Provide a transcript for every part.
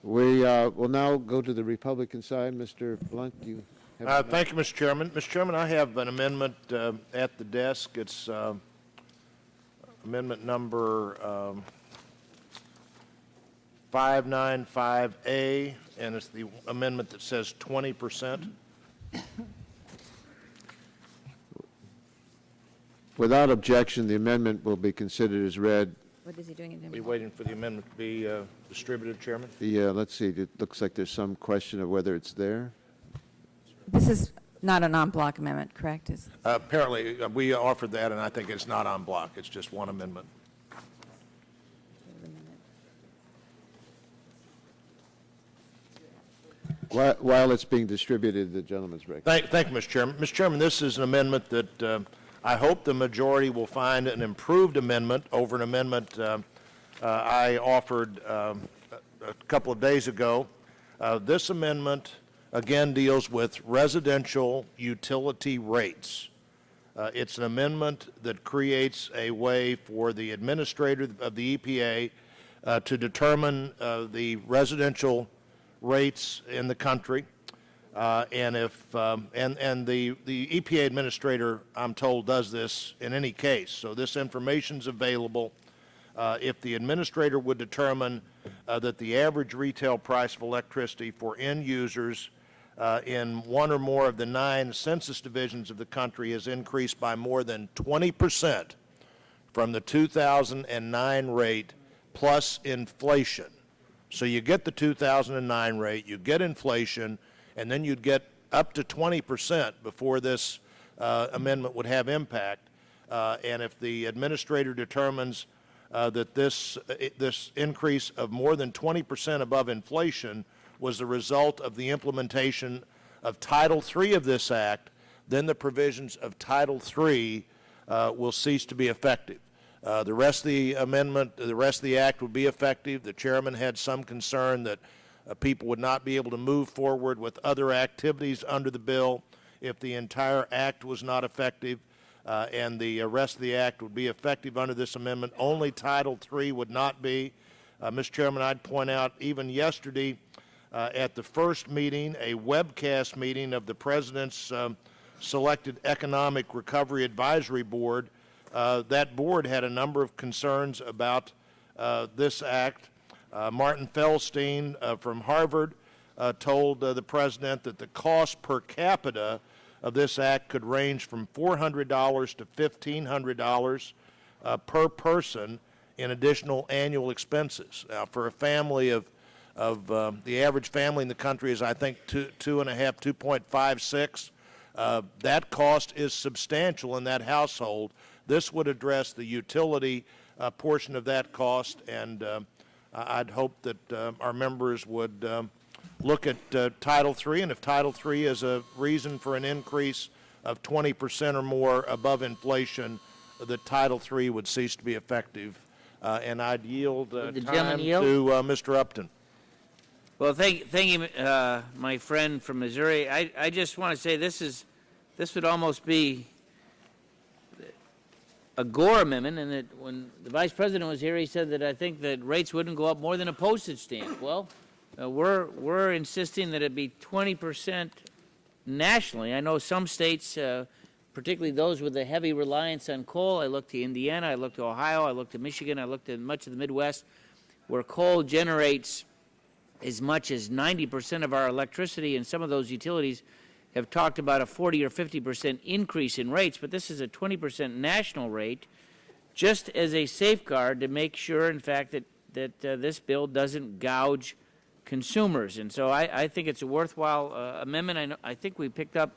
We will now go to the Republican side. Mr. Blunt, you have Thank you, Mr. Chairman. Mr. Chairman, I have an amendment at the desk. It's amendment number 595A, and it's the amendment that says 20%. Without objection, the amendment will be considered as read. What is he doing? Are we waiting for the amendment to be distributed, Chairman? Let's see. It looks like there's some question of whether it's there. This is not an en bloc amendment, correct? Apparently, we offered that, and I think it's not en bloc. It's just one amendment. While it's being distributed, the gentleman's recommendation. Thank you, Mr. Chairman. Mr. Chairman, this is an amendment that I hope the majority will find an improved amendment over an amendment I offered a couple of days ago. This amendment, again, deals with residential utility rates. It's an amendment that creates a way for the administrator of the EPA to determine the residential rates in the country, and if the EPA administrator, I'm told, does this in any case. So this information is available. If the administrator would determine that the average retail price of electricity for end users in one or more of the 9 census divisions of the country has increased by more than 20% from the 2009 rate plus inflation. So you get the 2009 rate, you get inflation, and then you'd get up to 20% before this amendment would have impact. And if the administrator determines that this increase of more than 20% above inflation was the result of the implementation of Title III of this Act, then the provisions of Title III will cease to be effective. The rest of the amendment, the rest of the Act would be effective. The chairman had some concern that people would not be able to move forward with other activities under the bill if the entire Act was not effective, and the rest of the Act would be effective under this amendment. Only Title III would not be. Mr. Chairman, I'd point out even yesterday at the first meeting, a webcast meeting of the President's selected Economic Recovery Advisory Board, that board had a number of concerns about this act. Martin Feldstein from Harvard told the President that the cost per capita of this act could range from $400 to $1,500 per person in additional annual expenses. Now, for a family of the average family in the country is, I think, 2.56. That cost is substantial in that household. This would address the utility portion of that cost, and I'd hope that our members would look at Title III, and if Title III is a reason for an increase of 20% or more above inflation, that Title III would cease to be effective. And I'd yield time to Mr. Upton. Well, thank you, my friend from Missouri. I just want to say this would almost be a Gore amendment, and that when the Vice President was here, he said that I think that rates wouldn't go up more than a postage stamp. Well, we're insisting that it be 20% nationally. I know some states, particularly those with a heavy reliance on coal. I looked to Indiana, I looked to Ohio, I looked to Michigan, I looked at much of the Midwest, where coal generates as much as 90% of our electricity, and some of those utilities have talked about a 40 or 50% increase in rates, but this is a 20% national rate, just as a safeguard to make sure, in fact, that this bill doesn't gouge consumers. And so I think it's a worthwhile amendment. I think we picked up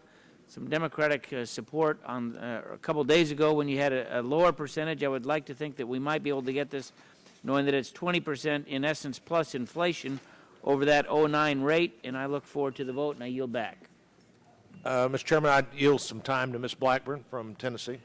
some Democratic support on a couple days ago when you had a lower percentage. I would like to think that we might be able to get this, knowing that it's 20% in essence plus inflation over that 09 rate, and I look forward to the vote, and I yield back. Mr. Chairman, I'd yield some time to Ms. Blackburn from Tennessee.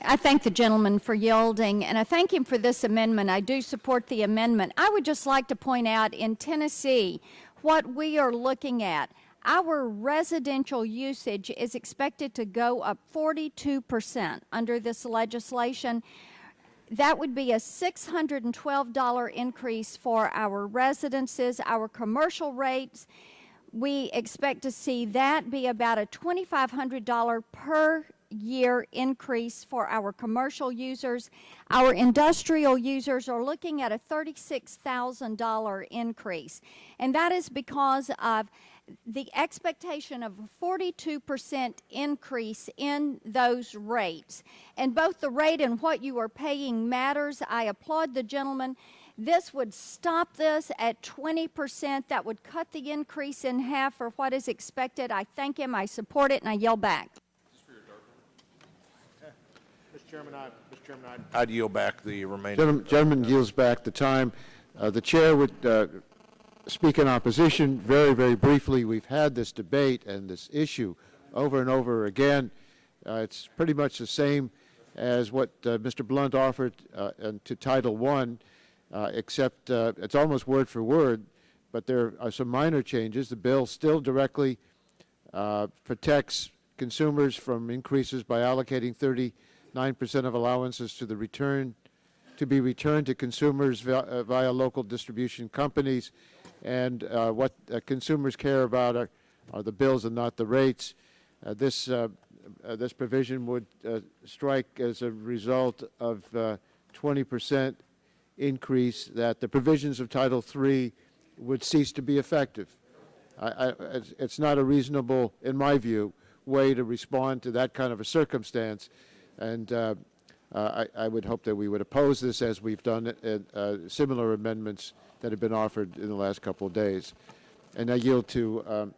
I thank the gentleman for yielding, and I thank him for this amendment. I do support the amendment. I would just like to point out in Tennessee what we are looking at. Our residential usage is expected to go up 42% under this legislation. That would be a $612 increase for our residences. Our commercial rates, we expect to see that be about a $2,500 per year increase for our commercial users. Our industrial users are looking at a $36,000 increase. And that is because of the expectation of a 42% increase in those rates. And both the rate and what you are paying matters. I applaud the gentleman. This would stop this at 20%. That would cut the increase in half for what is expected. I thank him, I support it, and I yield back. Mr. Chairman, I'd yield back the remaining. Gentleman yields back the time. The chair would speak in opposition very, very briefly. We've had this debate and this issue over and over again. It's pretty much the same as what Mr. Blunt offered to Title I, except it's almost word for word, but there are some minor changes. The bill still directly protects consumers from increases by allocating 39% of allowances to be returned to consumers via local distribution companies. And what consumers care about are the bills and not the rates. This provision would strike as a result of 20% increase that the provisions of Title III would cease to be effective. It's not a reasonable, in my view, way to respond to that kind of a circumstance. And I would hope that we would oppose this as we've done similar amendments that have been offered in the last couple of days. And I yield to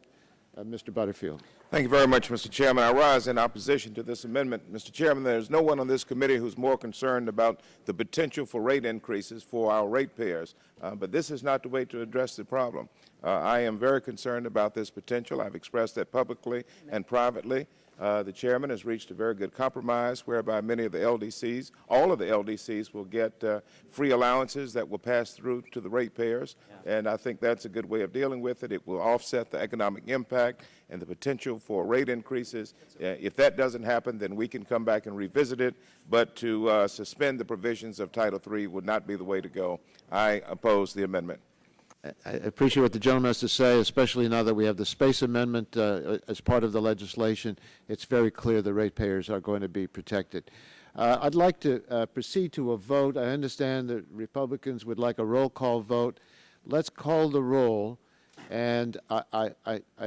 Mr. Butterfield. Thank you very much, Mr. Chairman. I rise in opposition to this amendment. Mr. Chairman, there's no one on this committee who's more concerned about the potential for rate increases for our ratepayers, but this is not the way to address the problem. I am very concerned about this potential. I've expressed that publicly and privately. The chairman has reached a very good compromise whereby many of the LDCs, all of the LDCs will get free allowances that will pass through to the ratepayers, and I think that's a good way of dealing with it. It will offset the economic impact and the potential for rate increases. If that doesn't happen, then we can come back and revisit it, but to suspend the provisions of Title III would not be the way to go. I oppose the amendment. I appreciate what the gentleman has to say, especially now that we have the space amendment as part of the legislation. It's very clear the ratepayers are going to be protected. I'd like to proceed to a vote. I understand that Republicans would like a roll call vote. Let's call the roll, and I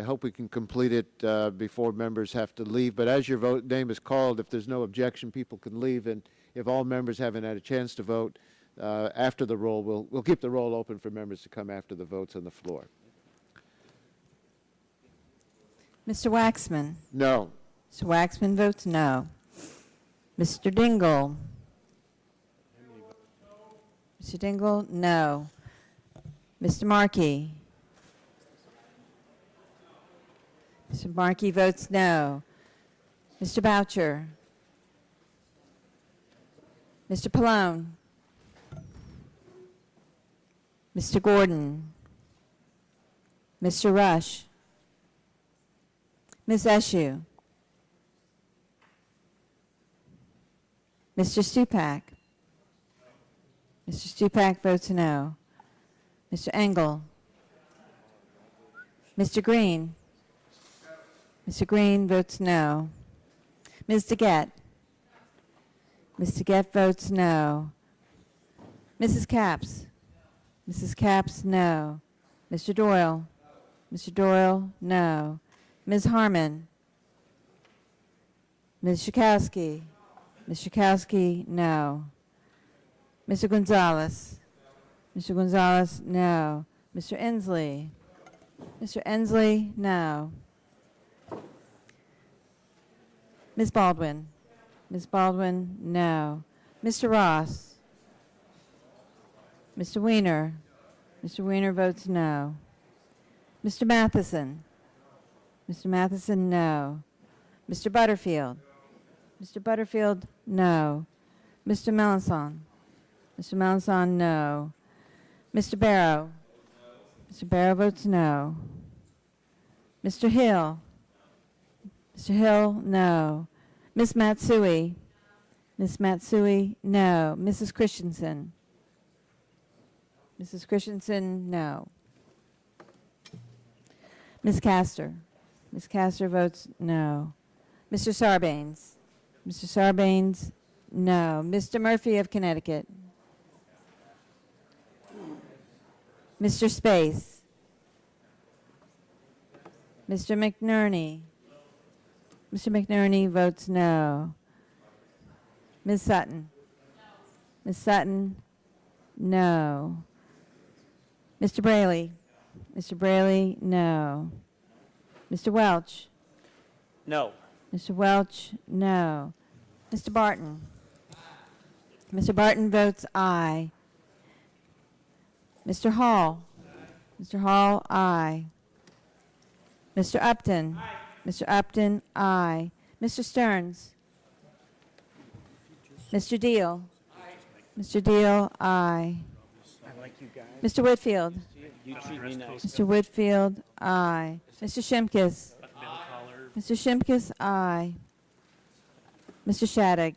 hope we can complete it before members have to leave. But as your name is called, if there's no objection, people can leave. And if all members haven't had a chance to vote, after the roll, we'll keep the roll open for members to come after the votes on the floor. Mr. Waxman? No. Mr. Waxman votes no. Mr. Dingle? Mr. Dingle, no. Mr. Markey? Mr. Markey votes no. Mr. Boucher? Mr. Pallone? Mr. Gordon? Mr. Rush? Ms. Eshoo? Mr. Stupak? Mr. Stupak votes no. Mr. Engel? Mr. Green? Mr. Green votes no. Ms. DeGette? Ms. DeGette votes no. Mrs. Capps? Mrs. Capps, no. Mr. Doyle? Mr. Doyle, no. Ms. Harmon? Ms. Schakowsky? Ms. Schakowsky, no. Mr. Gonzalez? Mr. Gonzalez, no. Mr. Inslee? Mr. Inslee, no. Ms. Baldwin? Ms. Baldwin, no. Mr. Ross? Mr. Weiner? Mr. Weiner votes no. Mr. Matheson? Mr. Matheson, no. Mr. Butterfield? Mr. Butterfield, no. Mr. Melanson? Mr. Melanson, no. Mr. Barrow? Mr. Barrow votes no. Mr. Hill? Mr. Hill, no. Ms. Matsui? Ms. Matsui, no. Mrs. Christensen? Mrs. Christensen, no. Ms. Castor? Ms. Castor votes no. Mr. Sarbanes? Mr. Sarbanes, no. Mr. Murphy of Connecticut? Mr. Space? Mr. McNerney? Mr. McNerney votes no. Ms. Sutton? Ms. Sutton, no. Mr. Braley? Mr. Braley, no. Mr. Welch? No. Mr. Welch, no. Mr. Barton? Mr. Barton votes aye. Mr. Hall? Mr. Hall, aye. Mr. Upton? Mr. Upton, aye. Mr. Stearns? Mr. Deal? Mr. Deal, aye. I like you guys. Mr. Whitfield? You treat me nice. Mr. Whitfield, aye. Mr. Shimkus? Mr. Shimkus, aye. Mr. Shattuck?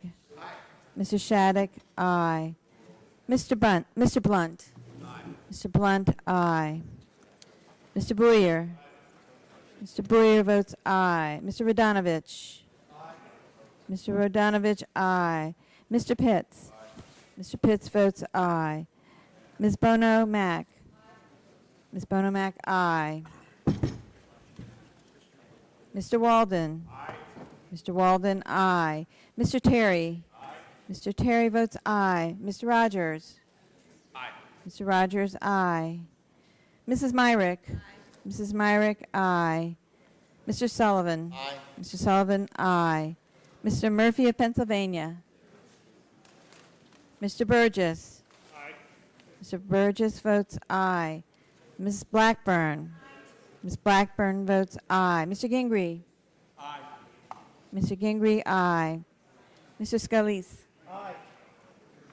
Mr. Shattuck, aye. Mr. Blunt? Mr. Blunt? Mr. Blunt, aye. Mr. Boyer? Mr. Boyer votes aye. Mr. Rodanovich? Mr. Rodanovich, aye. Mr. Pitts? Mr. Pitts votes aye. Ms. Bono Mack? Ms. Bono Mack, aye. Mr. Walden? Mr. Walden, aye. Mr. Terry? Mr. Terry votes aye. Mr. Rogers? Mr. Rogers, aye. Mrs. Myrick? Mrs. Myrick, aye. Mr. Sullivan? Mr. Sullivan, aye. Mr. Murphy of Pennsylvania? Mr. Burgess? Mr. Burgess votes aye. Ms. Blackburn? Ms. Blackburn votes aye. Mr. Gingrey? Mr. Gingrey, aye. Mr. Scalise?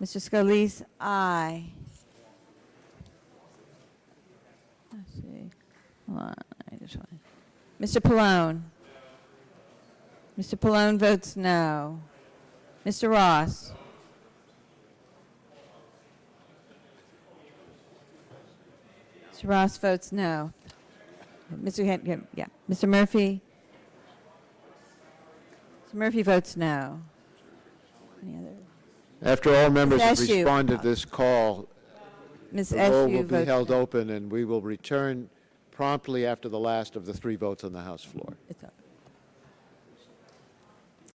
Mr. Scalise, aye. Let's see. Hold on, Mr. Pallone? Mr. Pallone votes no. Mr. Ross? Mr. Ross votes no. Mr. Murphy? Mr. Murphy votes no. Any other? After all members have Ms. Eshoo. responded to this call, Ms. the roll Eshoo will be votes held no. open, and we will return promptly after the last of the 3 votes on the House floor. It's